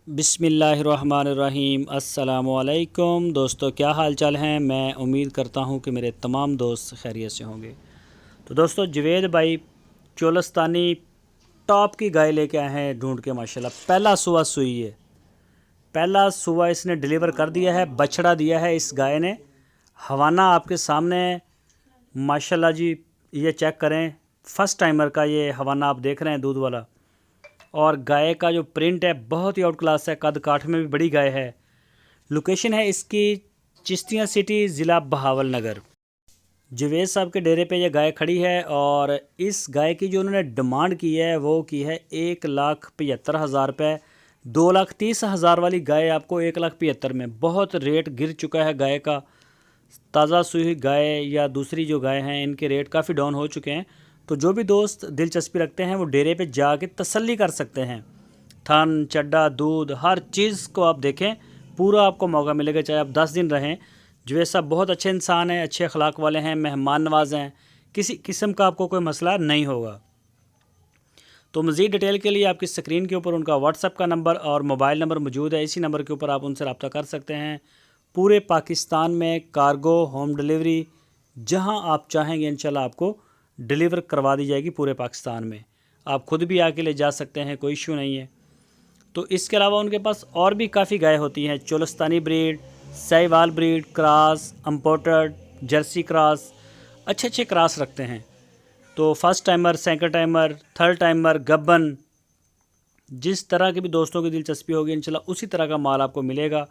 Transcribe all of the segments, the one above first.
बिस्मिल्लाहिर्रहमानिर्रहीम। अस्सलामुअलैकुम दोस्तों, क्या हाल चाल हैं। मैं उम्मीद करता हूं कि मेरे तमाम दोस्त खैरियत से होंगे। तो दोस्तों, जवेद भाई चोलस्तानी टॉप की गाय लेके आए हैं ढूंढ के। माशाल्लाह पहला सुबह सुई है, पहला सुबह इसने डिलीवर कर दिया है, बछड़ा दिया है इस गाय ने। हवाना आपके सामने है माशाल्लाह जी, ये चेक करें। फर्स्ट टाइमर का ये हवाना आप देख रहे हैं, दूध वाला। और गाय का जो प्रिंट है बहुत ही आउट क्लास है, कद काठ में भी बड़ी गाय है। लोकेशन है इसकी चिश्तियाँ सिटी, ज़िला बहावल नगर। जवेद साहब के डेरे पे ये गाय खड़ी है और इस गाय की जो उन्होंने डिमांड की है वो की है 1,75,000 रुपये। 2,30,000 वाली गाय आपको 1,75,000 में। बहुत रेट गिर चुका है गाय का। ताज़ा सूई हुई गाय या दूसरी जो गाय हैं इनके रेट काफ़ी डाउन हो चुके हैं। तो जो भी दोस्त दिलचस्पी रखते हैं वो डेरे पे जाके तसल्ली कर सकते हैं। थन, चड्डा, दूध, हर चीज़ को आप देखें, पूरा आपको मौका मिलेगा, चाहे आप 10 दिन रहें। जवेद साहब बहुत अच्छे इंसान हैं, अच्छे अखलाक वाले हैं, मेहमान नवाज हैं, किसी किस्म का आपको कोई मसला नहीं होगा। तो मज़ीद डिटेल के लिए आपकी स्क्रीन के ऊपर उनका व्हाट्सएप का नंबर और मोबाइल नंबर मौजूद है। इसी नंबर के ऊपर आप उनसे रब्ता कर सकते हैं। पूरे पाकिस्तान में कार्गो, होम डिलीवरी, जहां आप चाहेंगे इंशाल्लाह आपको डिलीवर करवा दी जाएगी पूरे पाकिस्तान में। आप खुद भी आके ले जा सकते हैं, कोई इशू नहीं है। तो इसके अलावा उनके पास और भी काफ़ी गाय होती हैं। Cholistani breed, Sahiwal breed, cross, imported, Jersey cross, अच्छे अच्छे क्रॉस रखते हैं। तो first timer, second timer, third timer, गब्बन, जिस तरह की भी दोस्तों की दिलचस्पी होगी इंशाल्लाह उसी तरह का माल आपको मिलेगा।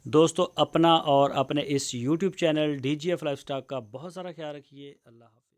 दोस्तों, अपना और अपने इस यूट्यूब चैनल DGF लाइफस्टाइल का बहुत सारा ख्याल रखिए। अल्लाह हाफ़िज़।